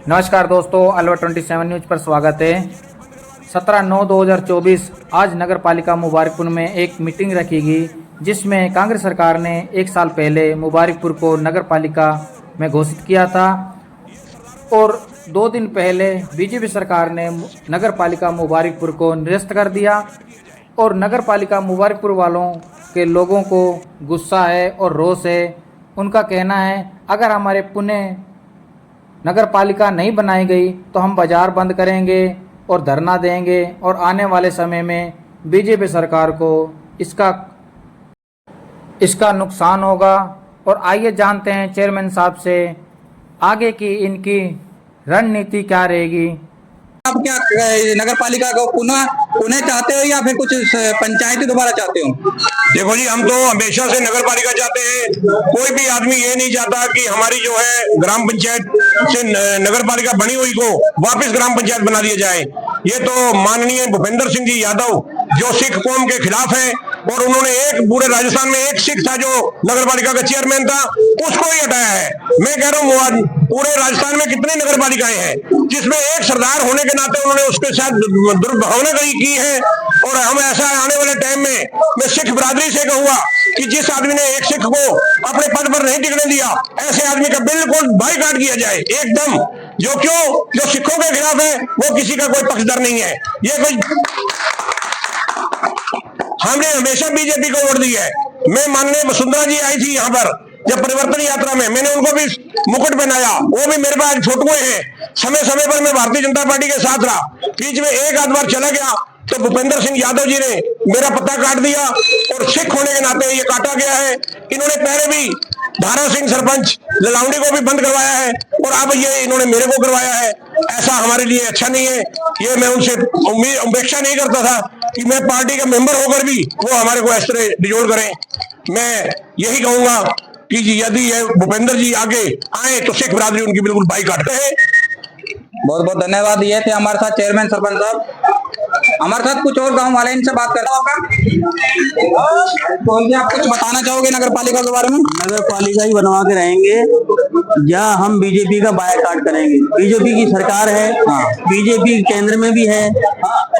नमस्कार दोस्तों, अलवर 27 न्यूज पर स्वागत है। 17/9/2024 आज नगर पालिका मुबारकपुर में एक मीटिंग रखी गई, जिसमें कांग्रेस सरकार ने 1 साल पहले मुबारकपुर को नगर पालिका में घोषित किया था और 2 दिन पहले बीजेपी सरकार ने नगर पालिका मुबारकपुर को निरस्त कर दिया। और नगर पालिका मुबारकपुर वालों के लोगों को गुस्सा है और रोष है। उनका कहना है अगर हमारे पुणे नगर पालिका नहीं बनाई गई तो हम बाजार बंद करेंगे और धरना देंगे और आने वाले समय में बीजेपी सरकार को इसका नुकसान होगा। और आइए जानते हैं चेयरमैन साहब से आगे की इनकी रणनीति क्या रहेगी। आप क्या नगर पालिका को पुनः चाहते हो या फिर कुछ पंचायती दोबारा चाहते हो? देखो जी, हम तो हमेशा से नगर पालिका चाहते हैं। कोई भी आदमी ये नहीं चाहता कि हमारी जो है ग्राम पंचायत से नगर पालिका बनी हुई को वापस ग्राम पंचायत बना दिया जाए। ये तो माननीय भूपेंद्र सिंह जी यादव जो सिख कौम के खिलाफ है, और उन्होंने एक पूरे राजस्थान में एक सिख था जो नगर पालिका का चेयरमैन था, उसको ही हटाया है। मैं कह रहा हूँ पूरे राजस्थान में कितनी नगर पालिकाएं हैं जिसमें एक सरदार होने के नाते उन्होंने उसके साथ दुर्भावना की है। और हम ऐसा आने वाले टाइम में मैं सिख बिरादरी से कहूंगा कि जिस आदमी ने एक सिख को अपने पद पर नहीं टिकने दिया, ऐसे आदमी का बिल्कुल बाइकाट किया जाए एकदम। जो सिखों के खिलाफ है वो किसी का कोई पक्षधर नहीं है। ये कोई हमने हमेशा बीजेपी को वोट दी है। मैं माननीय वसुंधरा जी आई थी यहाँ पर जब परिवर्तन यात्रा में, मैंने उनको भी मुकुट पहनाया। वो भी मेरे पास फोटोएं हैं। समय समय पर मैं भारतीय जनता पार्टी के साथ रहा। बीच में एक आध बार चला गया तो भूपेंद्र सिंह यादव जी ने मेरा पत्ता काट दिया और सिख होने के नाते ये काटा गया है। इन्होंने पहले भी धारा सिंह सरपंच ललावड़ी को भी बंद करवाया है और अब ये इन्होंने मेरे को करवाया है। ऐसा हमारे लिए अच्छा नहीं है। ये मैं उनसे अपेक्षा नहीं करता था कि मैं पार्टी का मेंबर होकर भी वो हमारे को इस तरह डिजोड़ करें। मैं यही कहूंगा कि यदि ये भूपेंद्र जी आगे आए तो सिख बिरादरी उनकी बिल्कुल बाइकाट है। बहुत बहुत धन्यवाद। ये थे हमारे साथ चेयरमैन सरपंच साहब। हमारे साथ कुछ और गांव वाले, इनसे बात करता हूँ। आप कुछ बताना चाहोगे नगर पालिका के बारे में? नगर पालिका ही बनवा के रहेंगे या हम बीजेपी का बायकॉट करेंगे। बीजेपी की सरकार है, बीजेपी केंद्र में भी है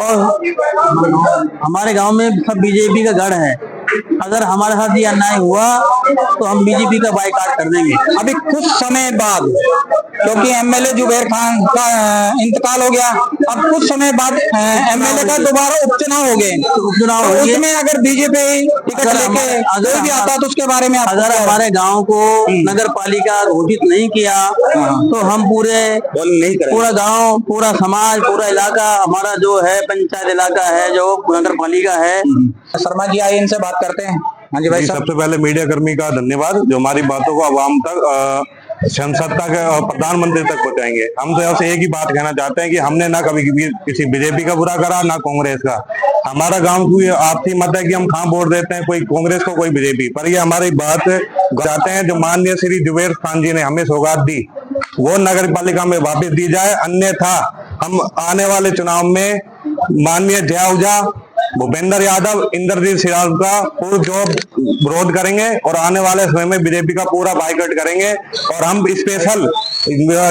और हमारे गांव में सब बीजेपी का गढ़ है। अगर हमारे साथ ये अन्याय हुआ तो हम बीजेपी का बायकॉट कर देंगे। अभी कुछ समय बाद, क्योंकि एमएलए जुबैर खान का इंतकाल हो गया, अब कुछ समय बाद एमएलए का दोबारा उपचुनाव हो गए। उपचुनाव तो उसमें अगर बीजेपी टिकट लेके कोई भी आता तो उसके बारे में अगर हमारे गांव को नगर पालिका घोषित नहीं किया तो हम पूरा गांव, पूरा समाज, पूरा इलाका, हमारा जो है पंचायत इलाका है, जो नगर पालिका है। शर्मा जी आइए, इनसे बात करते हैं। हाँ जी भाई। सबसे पहले मीडिया कर्मी का धन्यवाद जो हमारी बातों को आवाम तक, संसद तक और प्रधानमंत्री तक पहुंचाएंगे। हम तो आपसे एक ही बात कहना चाहते हैं कि हमने ना कभी किसी बीजेपी का बुरा करा ना कांग्रेस का। हमारा गांव की आपसी मत है कि हम कहाँ वोट देते हैं, कोई कांग्रेस को कोई बीजेपी, पर ये हमारी बात चाहते हैं जो माननीय श्री जुबैर खान जी ने हमें सौगात दी वो नगर पालिका में वापस दी जाए। अन्यथा हम आने वाले चुनाव में माननीय जयाऊजा भूपेंद्र यादव, इंद्रजीत सिराज का पुरजोर विरोध करेंगे और आने वाले समय में बीजेपी का पूरा बाइकआउट करेंगे। और हम स्पेशल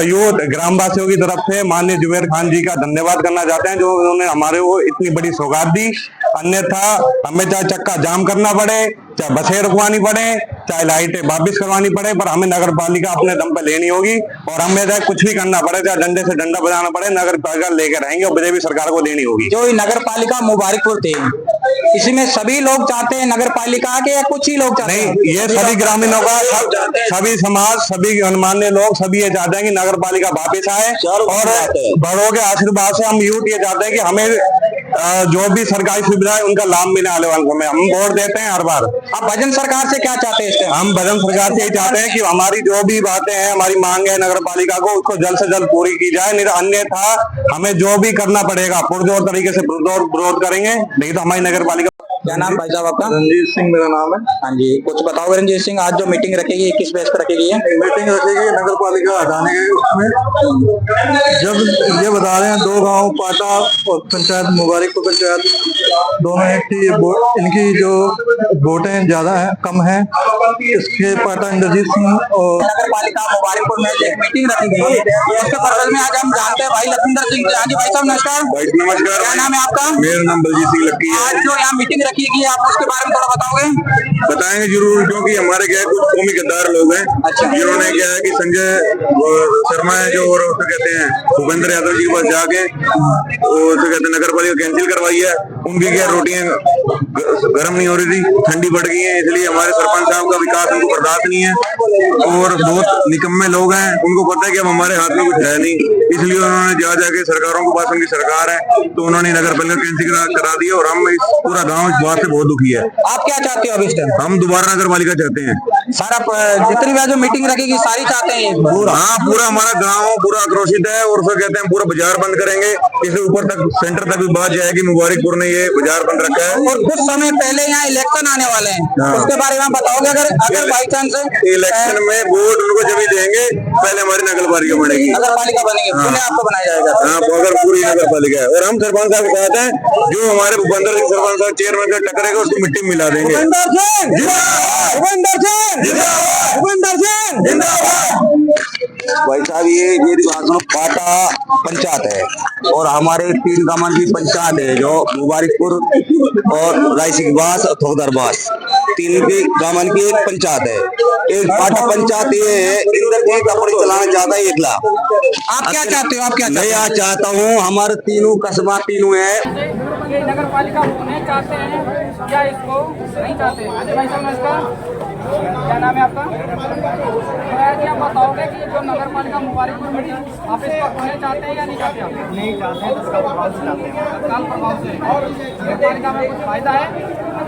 यूथ ग्रामवासियों की तरफ से माननीय जुबैर खान जी का धन्यवाद करना चाहते हैं जो उन्होंने हमारे को इतनी बड़ी सौगात दी। अन्यथा हमें चाहे चक्का जाम करना पड़े, चाहे बसें रुकवानी पड़े, चाहे लाइटें वापिस करवानी पड़े, पर हमें नगर पालिका अपने दम पर लेनी होगी। और हमें चाहे कुछ भी करना पड़े, चाहे डंडे से डंडा बजाना पड़े, नगर पालिका लेकर रहेंगे और बीजेपी सरकार को देनी होगी। जो नगर पालिका मुबारकपुर थे, इसमें सभी लोग चाहते हैं नगर पालिका के या कुछ ही लोग चाहते हैं? नहीं, ये सभी ग्रामीणों का, सभी समाज, सभी गणमान्य लोग सभी ये चाहते हैं कि नगर पालिका वापिस आए। और बड़ों के आशीर्वाद से हम यूथ ये चाहते हैं कि हमें जो भी सरकारी सुविधा है उनका लाभ मिले। आने वाले समय हम वोट देते हैं हर बार। आप भजन सरकार से क्या चाहते हैं? हम भजन सरकार से ये चाहते हैं कि हमारी जो भी बातें हैं, हमारी मांग है नगर पालिका को, उसको जल्द से जल्द पूरी की जाए। अन्यथा हमें जो भी करना पड़ेगा पुरजोर तरीके से विरोध करेंगे, नहीं तो हमारी नगर पालिका। क्या नाम भाई साहब आपका? रणजीत सिंह मेरा नाम है। हाँ जी, कुछ बताओ रणजीत सिंह, आज जो मीटिंग रखेगी किस बेस पर रखेगी? मीटिंग रखेगी नगर पालिका हटाने के उसमें। जब ये बता रहे हैं 2 गांव पाटा और पंचायत मुबारकपुर पंचायत दोनों एक थी, इनकी जो वोटें ज्यादा है कम है इसके पता इंद्रजीत सिंह और नगर पालिका मुबारकपुर में एक मीटिंग रखी गई इसके पर्पज में आज हम जानते हैं भाई लखिंदर सिंह से। हाँ जी भाई साहब नमस्कार। भाई नमस्कार। क्या नाम है आपका? मेरा नाम बलजीत सिंह लक्की है। आज जो यहाँ मीटिंग रखी गई आप उसके बारे में थोड़ा बताओगे? बताएंगे जरूर, क्योंकि हमारे क्या है कुछ कौमी गद्दार लोग हैं जिन्होंने क्या है कि संजय शर्मा है जो और उसको कहते हैं भूपेंद्र यादव जी के पास जाके उसको कहते हैं नगर पालिका कैंसिल करवाई है। उनकी क्या रोटियां गर्म नहीं हो रही थी, ठंडी बढ़ गई है, इसलिए हमारे सरपंच साहब का विकास उनको बर्दाश्त नहीं है और बहुत निकम्मे लोग हैं। उनको पता है कि अब हमारे हाथ में कुछ है नहीं, इसलिए उन्होंने जा जाके सरकारों के पास, उनकी सरकार है तो उन्होंने नगर पालिका कैंसिल करा दिया और हम इस पूरा गाँव इस बात से बहुत दुखी है। आप क्या चाहते हो अभी इस टाइम? हम दोबारा नगर पालिका चाहते हैं। सारा जितनी भी जो मीटिंग रखेगी सारी चाहते हैं पूरा? हाँ, पूरा हमारा गांव पूरा आक्रोशित है और उसको कहते हैं पूरा बाजार बंद करेंगे, इससे ऊपर तक सेंटर तक भी बात जाएगी मुबारकपुर ने ये बाजार बंद रखा है। और कुछ समय पहले यहाँ इलेक्शन आने वाले हैं, उसके बारे में बताओगे? अगर बाई चांस इलेक्शन में वोट उनको जब ही देंगे, पहले हमारी नगर पालिका बनेगी, नगर पालिका बनेगी, पुणे आपको बनाया जाएगा। हाँ, अगर पूरी नगर पालिका है। और हम सरपंच साहब कहते हैं जो हमारे भूपेंद्र सिंह सरपंच साहब चेयरमैन से टकरेगा उसको मिट्टी में मिला देंगे। भाई साहब ये मेरी बात सुनो, पाटा पंचायत है और हमारे 3 गांव की पंचायत है जो मुबारकपुर और रायसिंहबास और थोदरबास, 3 के गांव की एक पंचायत है। एक पाटा पंचायत ये है, इंद्रजीत अपनी चलाना चाहता है एकला। आप क्या चाहते हो? आप क्या मैं यहाँ चाहता हूँ हमारे तीनों कस्बा तीनों है ये नगर पालिका होने चाहते हैं या इसको नहीं चाहते हैं? भाई साहब नमस्कार, क्या नाम है आपका? क्या बताओगे कि जो नगर पालिका मुबारकपुर में आप इसको होने चाहते हैं या नहीं चाहते? आप नहीं चाहते हैं, तत्काल प्रभाव से चाहते हैं। तत्काल प्रभाव से। और नगर पालिका में कुछ फायदा है?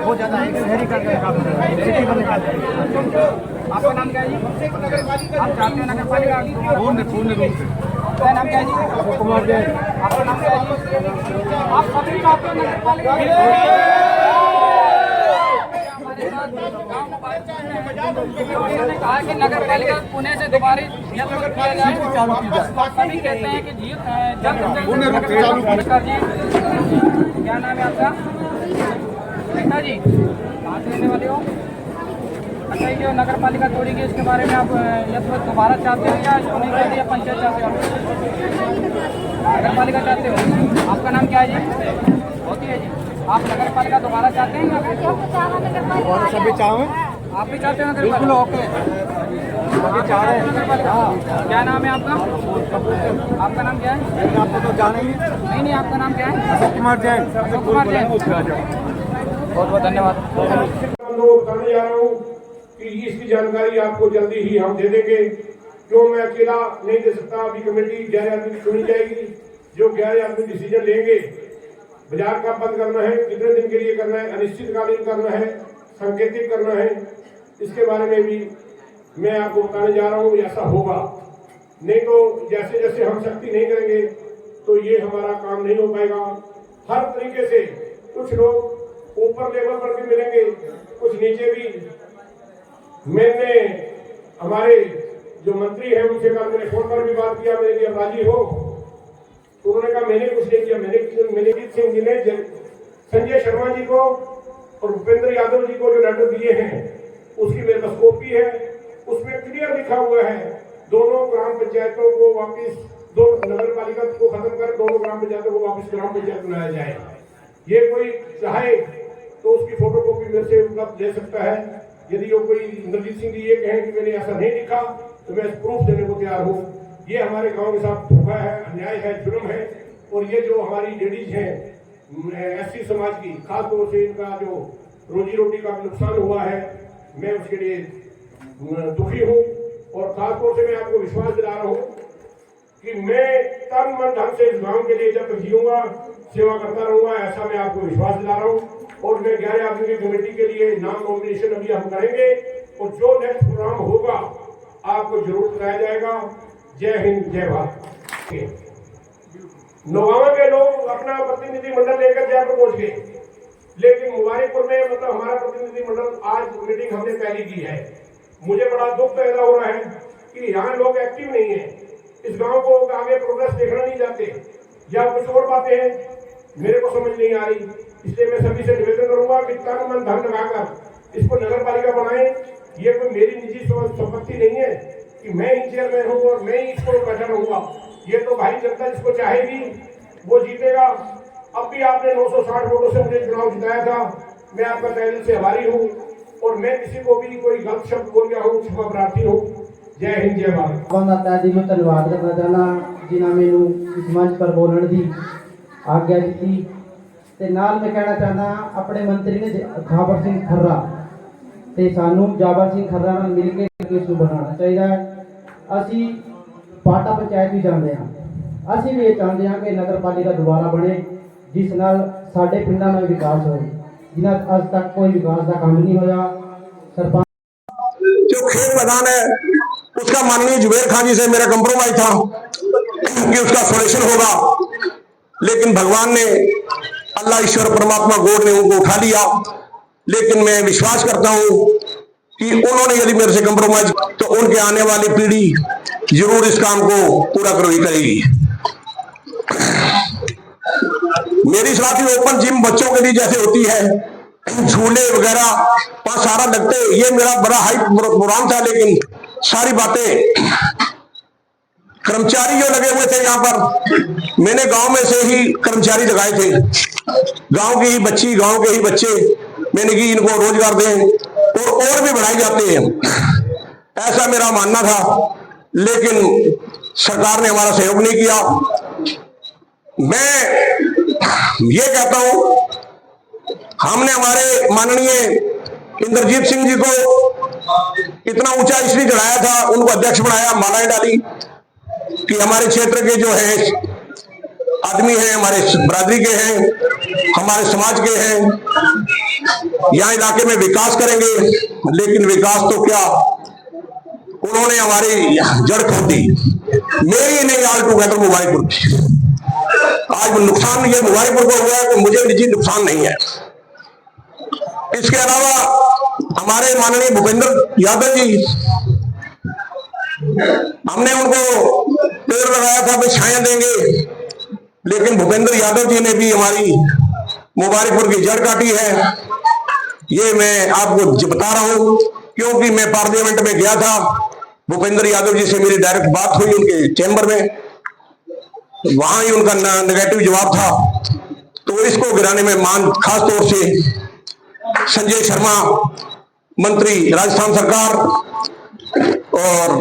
बहुत ज़्यादा है, शहरी का सिटी बनने का। आपका नाम क्या है जी? आप चाहते हैं नगर पालिका पूर्ण रूप से? आपका नाम क्या है जी? कुमार जैन। आपका नाम क्या है जी? आप सभी चाहते हैं नगर पालिका? उन्होंने कहा कि नगर पालिका पुणे से दोबारा किया जाए। सभी कहते हैं कि जल्द क्या नाम है आपका? बेटा जी, बात करने वाले हो? अच्छा, ये जो नगर पालिका तोड़ेगी इसके बारे में आप या तो दोबारा चाहते हो या इसको नहीं चाहते या पंचायत चाहते हो? नगर पालिका चाहते हो? आपका नाम क्या है जी? होती है जी। आप नगर पालिका दोबारा चाहते हैं? सभी चाहें, आप भी चाहते हैं नगर पालिका? ओके, चाह रहे हैं नगर पालिका। क्या नाम है आपका? आपका नाम क्या है? आपको तो जानेंगे। नहीं, आपका नाम क्या है? कुमार जैन। कुमार जैन। बहुत बहुत धन्यवाद। बताने जा रहा हूँ कि इसकी जानकारी आपको जल्दी ही हम दे देंगे। क्यों मैं अकेला नहीं दे सकता, अभी कमेटी 11 आदमी चुनी जाएगी, जो 11 आदमी डिसीजन लेंगे। बाजार का बंद करना है, कितने दिन के लिए करना है, अनिश्चितकालीन करना है, सांकेतिक करना है, इसके बारे में भी मैं आपको बताने जा रहा हूँ। ऐसा होगा, नहीं तो जैसे जैसे हम सख्ती नहीं करेंगे तो ये हमारा काम नहीं हो पाएगा। हर तरीके से कुछ लोग ऊपर लेवल पर भी मिलेंगे, कुछ नीचे भी। मैंने हमारे जो मंत्री हैं उनसे कल मैंने फोन पर भी बात किया, मैंने अब राजी हो तो उन्होंने कहा मैंने कुछ नहीं किया। मैंने जीत सिंह जी ने संजय शर्मा जी को और भूपेंद्र यादव जी को जो लेटर दिए हैं उसकी मेरे पास कॉपी है, उसमें क्लियर लिखा हुआ है दोनों ग्राम पंचायतों को वापिस, दो नगर पालिका को खत्म कर दोनों ग्राम पंचायतों को वापिस ग्राम पंचायत बनाया जाए। ये कोई चाहे तो उसकी फोटोकॉपी मेरे से उपलब्ध ले सकता है। यदि वो कोई इंद्रजीत सिंह जी ये कहें कि मैंने ऐसा नहीं लिखा तो मैं प्रूफ देने को तैयार हूँ। ये हमारे गांव के साथ धोखा है, अन्याय है, जुर्म है। और ये जो हमारी लेडीज हैं एससी समाज की, खासतौर से इनका जो रोजी रोटी का नुकसान हुआ है, मैं उसके लिए दुखी हूँ। और खासतौर से मैं आपको विश्वास दिला रहा हूँ कि मैं तन मन धन से इस गांव के लिए जब तक जीऊंगा सेवा करता रहूंगा, ऐसा मैं आपको विश्वास दिला रहा हूँ। और मैं 11 आदमी की कमेटी के लिए नाम नॉमिनेशन अभी हम करेंगे और जो नेक्स्ट प्रोग्राम होगा आपको जरूर बताया जाएगा। जय हिंद, जय भारत। नौगांव के लोग अपना प्रतिनिधि मंडल लेकर जयपुर पहुंच गए, लेकिन मुबारकपुर में मतलब हमारा प्रतिनिधि मंडल आज मीटिंग हमने पहली की है। मुझे बड़ा दुख पैदा हो रहा है कि यहाँ लोग एक्टिव नहीं है, इस गांव को आगे प्रोग्रेस देखना नहीं चाहते या कुछ और बातें हैं, मेरे को समझ नहीं आ रही। इसलिए मैं सभी से निवेदन करूंगा कि तन मन धन लगाकर इसको नगर पालिका बनाएं ये कोई मेरी निजी संपत्ति नहीं है कि मैं ही चेयरमैन हूँ और मैं ही इसको बैठा रहूंगा। ये तो भाई जनता जिसको चाहेगी वो जीतेगा। अब भी आपने 960 वोटों से मुझे चुनाव जिताया था, मैं आपका तहे दिल से आभारी हूँ और मैं किसी को भी कोई गलत शब्द बोल गया हूँ, क्षमा प्रार्थी हूँ। जय हिंद, जय भारत। मैं तहे दिलों धन्यवाद करना चाहना जिन्हें मैनू इस मंच पर बोलने की आग्ञा दी। ते नाल मैं कहना चाहना अपने मंत्री ने जाबर सिंह खर्रा ते सानू जाबर सिंह खर्रा नाल मिल के केस नूं बनाना चाहिए। असी पाटा पंचायत भी चाहते हैं, असी भी ये चाहते हैं कि नगर पालिका दोबारा बने जिस नाल साडे पिंडां में विकास होए, जिन्हां अज तक कोई विकास का काम नहीं होया। सरपंच जो खेल मैदान है उसका माननीय जुबेर खान जी से मेरा कंप्रोमाइज था कि उसका सॉल्यूशन होगा, लेकिन भगवान ने, अल्लाह ईश्वर परमात्मा गॉड ने उनको उठा लिया। लेकिन मैं विश्वास करता हूं कि उन्होंने यदि मेरे से कंप्रोमाइज तो उनके आने वाली पीढ़ी जरूर इस काम को पूरा करेगी। मेरी साथ ही ओपन जिम बच्चों के लिए जैसे होती है, झूले वगैरह वहां सारा लगते, ये मेरा बड़ा हाई प्रोग्राम था। लेकिन सारी बातें कर्मचारी जो लगे हुए थे यहाँ पर, मैंने गांव में से ही कर्मचारी लगाए थे, गांव की ही बच्ची, गांव के ही बच्चे, मैंने कि इनको रोजगार दें और भी बढ़ाए जाते हैं, ऐसा मेरा मानना था। लेकिन सरकार ने हमारा सहयोग नहीं किया। मैं ये कहता हूं, हमने हमारे माननीय इंद्रजीत सिंह जी को इतना ऊंचा इसलिए चढ़ाया था, उनको अध्यक्ष बनाया, मालाएं डाली कि हमारे क्षेत्र के जो है आदमी हैं, हमारे बरादरी के हैं, हमारे समाज के हैं, यहाँ इलाके में विकास करेंगे। लेकिन विकास तो क्या, उन्होंने हमारी जड़ खोद दी। मेरी नहीं, ऑल टूगेदर मुबारकपुर की। आज नुकसान ये मुबारकपुर को हुआ है कि मुझे निजी नुकसान नहीं है। इसके अलावा हमारे माननीय भूपेंद्र यादव जी, हमने उनको पेड़ लगाया था, वे छाया देंगे, लेकिन भूपेंद्र यादव जी ने भी हमारी मुबारकपुर की जड़ काटी है। ये मैं आपको बता रहा हूं क्योंकि मैं पार्लियामेंट में गया था, भूपेंद्र यादव जी से मेरी डायरेक्ट बात हुई उनके चैम्बर में, वहां ही उनका नेगेटिव जवाब था। तो इसको गिराने में खास तौर से संजय शर्मा मंत्री राजस्थान सरकार और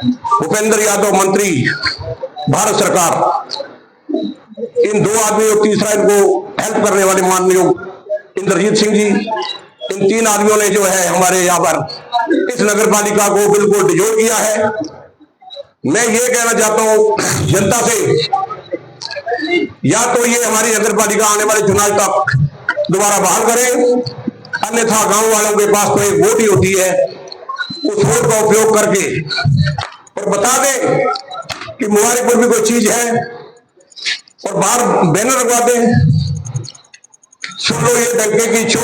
भूपेंद्र यादव मंत्री भारत सरकार, इन दो आदमी और तीसरा इनको हेल्प करने वाले माननीय इंद्रजीत सिंह जी, इन तीन आदमियों ने जो है हमारे यहाँ पर इस नगर पालिका को बिल्कुल डिजोल्व किया है। मैं ये कहना चाहता हूं जनता से, या तो ये हमारी नगर पालिका आने वाले चुनाव तक दोबारा बहाल करें, अन्यथा गांव वालों के पास तो एक वोट ही होती है, उस वोट का उपयोग करके और बता दें कि मुबारकपुर भी कोई चीज है और बाहर बैनर लगवा दें, सुन लो ये डंके की चोट,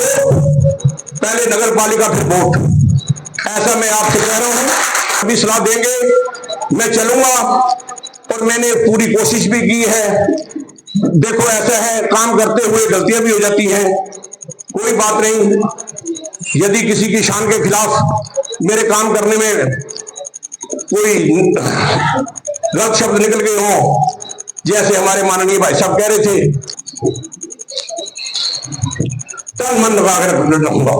पहले नगर पालिका फिर वोट। ऐसा मैं आपसे कह रहा हूं, अभी सलाह देंगे मैं चलूंगा और मैंने पूरी कोशिश भी की है। देखो ऐसा है, काम करते हुए गलतियां भी हो जाती हैं, कोई बात नहीं। यदि किसी की शान के खिलाफ मेरे काम करने में कोई गलत शब्द निकल गए हो, जैसे हमारे माननीय भाई साहब कह रहे थे, तन मन लगाकर रहूंगा,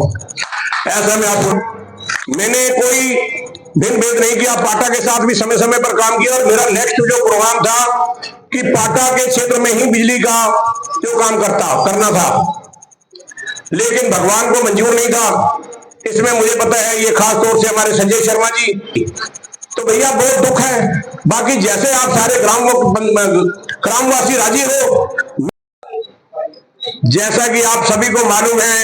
ऐसा मैं आपको, मैंने कोई भिन्न भेद नहीं किया। पाटा के साथ भी समय समय पर काम किया और मेरा नेक्स्ट जो प्रोग्राम था कि पाटा के क्षेत्र में ही बिजली का जो काम करना था, लेकिन भगवान को मंजूर नहीं था। इसमें मुझे पता है, ये खास तौर से हमारे संजय शर्मा जी, तो भैया बहुत दुख है। बाकी जैसे आप सारे ग्रामवासी राजी हो, जैसा कि आप सभी को मालूम है,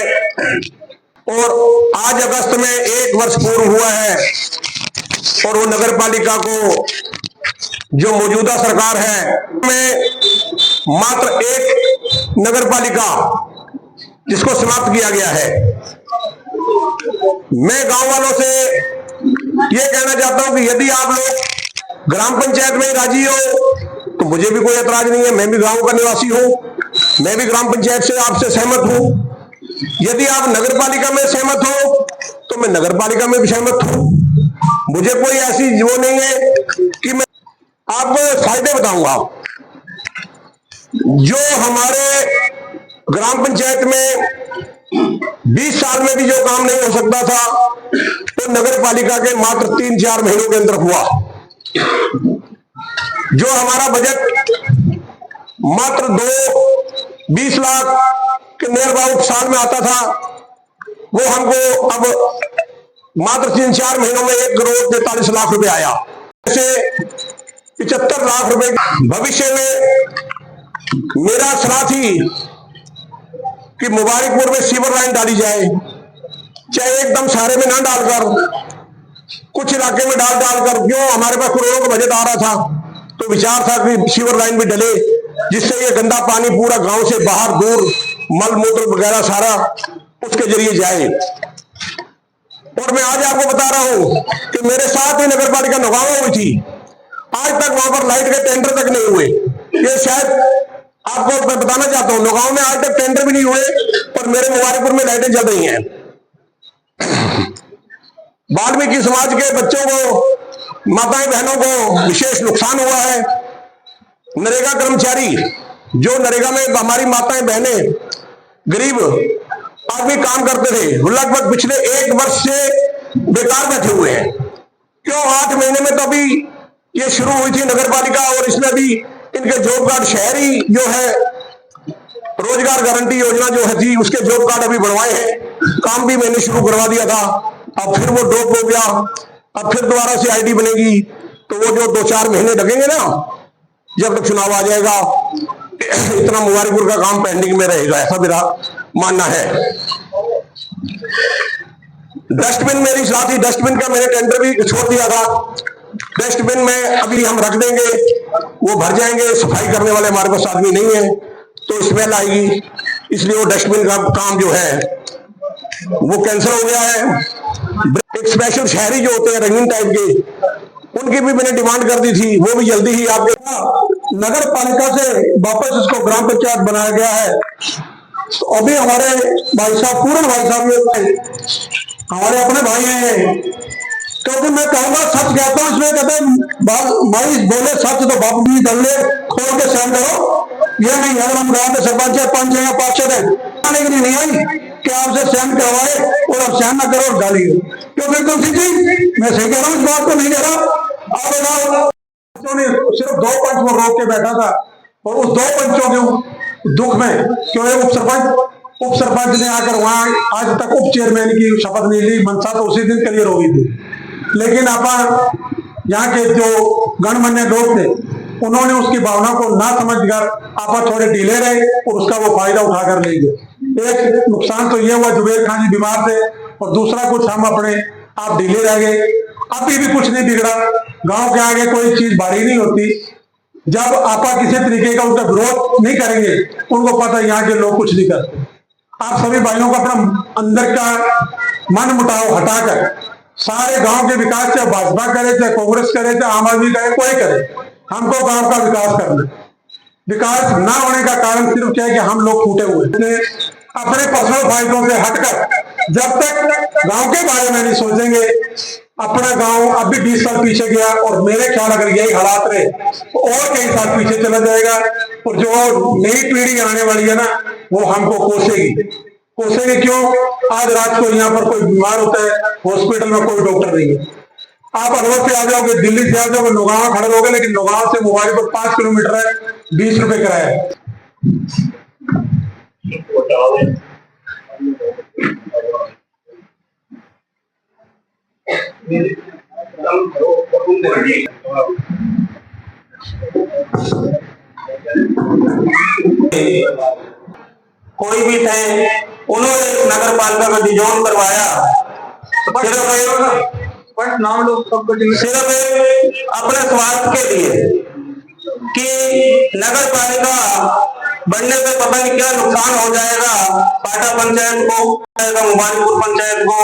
और आज अगस्त में 1 वर्ष पूर्ण हुआ है और वो नगर पालिका को जो मौजूदा सरकार है में मात्र एक नगर पालिका जिसको समाप्त किया गया है। मैं गांव वालों से ये कहना चाहता हूं कि यदि आप लोग ग्राम पंचायत में राजी हो तो मुझे भी कोई ऐतराज नहीं है, मैं भी गांव का निवासी हूं, मैं भी ग्राम पंचायत से आपसे सहमत हूं। यदि आप नगर पालिका में सहमत हो तो मैं नगर पालिका में भी सहमत हूं। मुझे कोई ऐसी वो नहीं है कि मैं आपको फायदे बताऊंगा। जो हमारे ग्राम पंचायत में 20 साल में भी जो काम नहीं हो सकता था, तो नगर पालिका के मात्र 3-4 महीनों के अंदर हुआ। जो हमारा बजट मात्र 20 लाख के नियर अबाउट साल में आता था, वो हमको अब मात्र 3-4 महीनों में 1 करोड़ 43 लाख रुपए आया। जैसे 75 लाख रुपए भविष्य में मेरा सलाह थी कि मुबारकपुर में सीवर लाइन डाली जाए, चाहे एकदम सारे में ना डालकर कुछ इलाके में डालकर, क्यों हमारे पास करोड़ों का बजट आ रहा था, तो विचार था कि सीवर लाइन भी डले, जिससे ये गंदा पानी पूरा गांव से बाहर दूर मल मूत्र वगैरह सारा उसके जरिए जाए। और मैं आज आपको बता रहा हूं कि मेरे साथ ही नगर पालिका नौगांव हुई थी, आज तक वहां पर लाइट के टेंडर तक नहीं हुए। ये शायद आपको मैं बताना चाहता हूं, नौगांव में आज तक टेंडर भी नहीं हुए और मेरे मुबारकपुर में लाइटें जल रही हैं। वाल्मीकि समाज के बच्चों को, माताएं बहनों को विशेष नुकसान हुआ है। नरेगा कर्मचारी जो नरेगा में हमारी माताएं बहनें गरीब आदमी काम करते थे, लगभग पिछले 1 वर्ष से बेकार बैठे हुए हैं। क्यों 8 महीने में तो अभी ये शुरू हुई थी नगर पालिका, और इसमें अभी इनके जॉब कार्ड, शहरी जो है रोजगार गारंटी योजना जो है थी, उसके जॉब कार्ड अभी बनवाए हैं, काम भी मैंने शुरू करवा दिया था। अब फिर वो ड्रॉप हो गया, अब फिर दोबारा से आईडी बनेगी, तो वो जो 2-4 महीने लगेंगे ना, जब तक चुनाव आ जाएगा, इतना मुबारकपुर का काम पेंडिंग में रहेगा, ऐसा मेरा मानना है। डस्टबिन मेरी सलाह थी, डस्टबिन का मैंने टेंडर भी छोड़ दिया था। डस्टबिन में अभी हम रख देंगे, वो भर जाएंगे, सफाई करने वाले हमारे पास आदमी नहीं है, तो स्मेल आएगी, इसलिए वो डस्टबिन का काम जो है वो कैंसिल हो गया है। एक स्पेशल शहरी जो होते हैं रंगीन टाइप के, उनकी भी मैंने डिमांड कर दी थी, वो भी जल्दी ही आपके नगर पालिका से वापस इसको ग्राम पंचायत बनाया गया है। तो अभी हमारे भाई साहब, पूर्ण भाई साहब, हमारे अपने भाई हैं, क्योंकि मैं कहूंगा सच कहता हूं, इसमें कहते हैं भाई बोले सच तो बाप भी कर ले, खोल के सहन करो। ये नहीं है हम गांव के सरपंच है, 5 या 5 है, आने के लिए नहीं आई कि आपसे सहन करवाए और आप सहन ना करो और डालिए। क्यों बिल्कुल जी, मैं सही कह रहा हूँ, इस बात को नहीं कह रहा। आप बताओ, सिर्फ 2 पंच वो रोक के बैठा था, और उस 2 पंचों के दुख में क्यों उप सरपंच ने आकर वहां आज तक उप चेयरमैन की शपथ नहीं ली। मनसा तो उसी दिन क्लियर हो गई थी, लेकिन आप यहाँ के जो गणमान्य लोग थे, उन्होंने उसकी भावना को ना समझकर आप थोड़े ढीले रहे और उसका वो फायदा उठाकर ले गए। एक नुकसान तो ये हुआ, जुबेर खान जी बीमार थे, और दूसरा कुछ हम अपने आप ढीले रह गए। अभी भी कुछ नहीं बिगड़ा, गांव के आगे कोई चीज भारी नहीं होती। जब आप किसी तरीके का उनका विरोध नहीं करेंगे, उनको पता है यहाँ के लोग कुछ नहीं करते। आप सभी भाइयों को अपना अंदर का मन मुटाव हटाकर सारे गांव के विकास, चाहे भाजपा करे, चाहे कांग्रेस करे, चाहे आम आदमी करे, कोई करे, हमको गांव का विकास करना है। विकास ना होने का कारण सिर्फ क्या है कि हम लोग फूटे हुए अपने पर्सनल फायदों से हटकर जब तक गांव के बारे में नहीं सोचेंगे। अपना गांव अब भी 20 साल पीछे गया, और मेरे ख्याल अगर यही हालात रहे तो और कई साल पीछे चला जाएगा, और जो नई पीढ़ी आने वाली है ना, वो हमको कोसेगी। क्यों? आज रात को यहाँ पर कोई बीमार होता है, हॉस्पिटल में कोई डॉक्टर नहीं है। आप अलवर से आ जाओगे, दिल्ली से आ जाओगे, नौगांव खड़े रहोगे, लेकिन नौगांव से मुबारकपुर 5 किलोमीटर है, 20 रुपए किराया। कोई भी थे, उन्होंने नगर पालिका का डिजोन करवाया, सिर्फ अपने स्वार्थ के लिए कि नगर पालिका बनने से पता नहीं क्या नुकसान हो जाएगा पाटा पंचायत को, मुबारकपुर पंचायत को।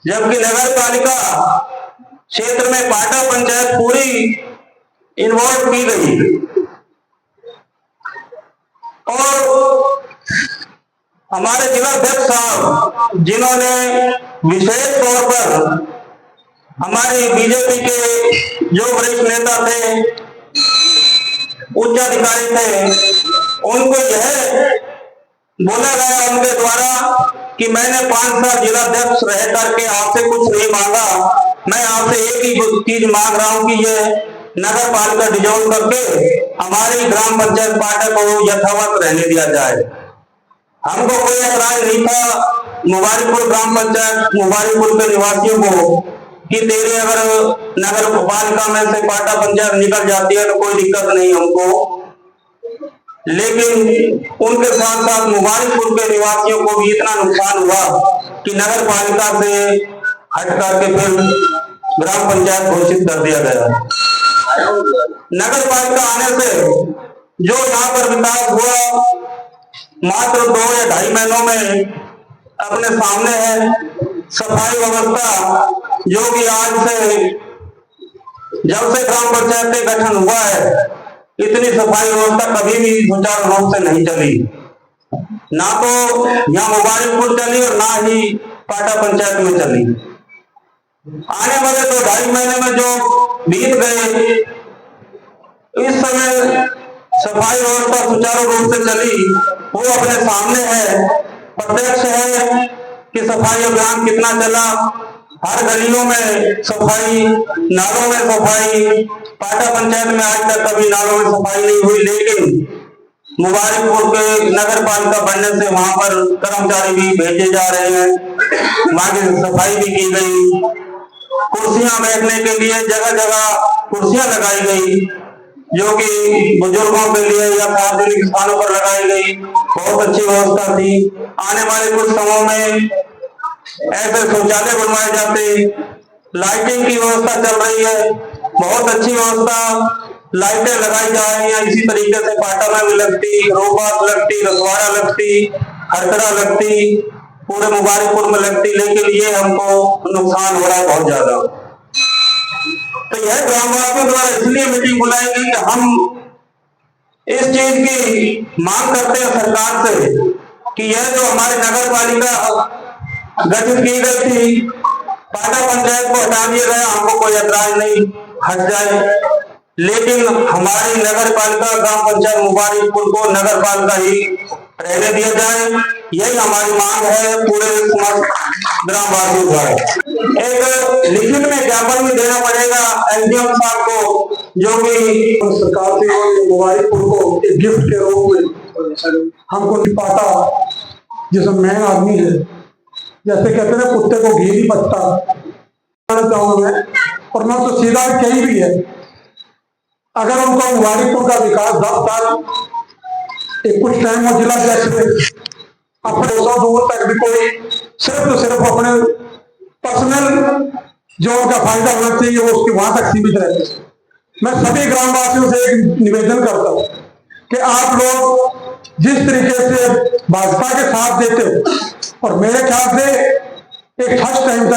जबकि नगर पालिका क्षेत्र में पाटा पंचायत पूरी इन्वॉल्व की गई, और हमारे जिला अध्यक्ष साहब जिन्होंने विशेष तौर पर हमारी बीजेपी के जो वरिष्ठ नेता थे, उच्च अधिकारी थे, उनको यह बोला गया उनके द्वारा कि मैंने 5 साल जिलाध्यक्ष रह करके आपसे कुछ नहीं मांगा, मैं आपसे एक ही चीज मांग रहा हूं कि ये नगर पालिका डिजोल्व करके हमारी ग्राम पंचायत पाटा को यथावत रहने दिया जाए। हमको कोई ऐतराज नहीं था मुबारिकपुर ग्राम पंचायत मुबारिकपुर के निवासियों को कि तेरे अगर नगर पालिका में से पाटा पंचायत निकल जाती है तो कोई दिक्कत नहीं हमको, लेकिन उनके साथ साथ मुबारिकपुर के निवासियों को भी इतना नुकसान हुआ कि नगर पालिका से हट करके फिर ग्राम पंचायत घोषित कर दिया गया। नगर पालिका आने से जो यहाँ पर विकास हुआ मात्र 2 या 2.5 महीनों में अपने सामने है। सफाई व्यवस्था जो कि आज से जब से ग्राम पंचायत का गठन हुआ है, इतनी सफाई व्यवस्था कभी भी सुचारू रूप से नहीं चली, ना तो यहाँ मुबारिकपुर चली और ना ही पाटा पंचायत में चली। आने वाले 2-2.5 महीने में जो बीत गए, इस समय सफाई व्यवस्था सुचारू रूप से चली वो अपने सामने है, प्रत्यक्ष है कि सफाई अभियान कितना चला। हर गलियों में सफाई, नालों में सफाई, पाटा पंचायत में आज तक कभी नालों में सफाई नहीं हुई, लेकिन मुबारिकपुर के नगर पालिका बनने से वहां पर कर्मचारी भी भेजे जा रहे हैं, वहां की सफाई भी की गई, कुर्सियां बैठने के लिए जगह जगह कुर्सियां लगाई गई जो कि बुजुर्गों के लिए या सार्वजनिक स्थानों पर लगाई गई, बहुत अच्छी व्यवस्था थी। आने वाले कुछ समय में ऐसे शौचालय बनवाए जाते, लाइटिंग की व्यवस्था चल रही है, बहुत अच्छी व्यवस्था, लाइटें लगाई जा रही हैं। इसी तरीके से पाटा में भी लगती, रोबात लगती, रसवाड़ा लगती, हरकड़ा लगती, पूरे मुबारिकपुर में लगती, लेकिन ये हमको नुकसान हो रहा है बहुत ज्यादा। तो यह ग्रामवासियों द्वारा इसलिए मीटिंग बुलाई गई कि हम इस चीज की मांग करते हैं सरकार से कि यह जो हमारे नगर पालिका गठित की गई थी, पाटा पंचायत को हटा दिया गया, हमको कोई ऐतराज नहीं, हट जाए, लेकिन हमारी नगर पालिका ग्राम पंचायत मुबारिकपुर को नगर पालिका ही रहने दिया जाए, यही हमारी मांग है पूरे ग्रामवासियों द्वारा। एक लिखित में ज्ञापन भी देना पड़ेगा एसडीएम साहब को, जो कि सरकार से मुबारिकपुर को एक गिफ्ट के रूप में हमको नहीं पाता, जिसमें मैं आदमी है, जैसे कहते हैं कुत्ते को घी नहीं पचता चाहूंगा मैं, और मैं तो सीधा कही भी है, अगर उनको मुबारिकपुर का विकास 10 साल एक कुछ टाइम और जिला अध्यक्ष अपने 200 दूर तक भी कोई सिर्फ तो सिर्फ अपने पर्सनल जो उनका फायदा होना चाहिए वो उसके वहां तक सीमित रहे। मैं सभी ग्रामवासियों से एक निवेदन करता हूं कि आप लोग जिस तरीके से भाजपा के साथ देते हो, और मेरे ख्याल से एक फर्स्ट टाइम था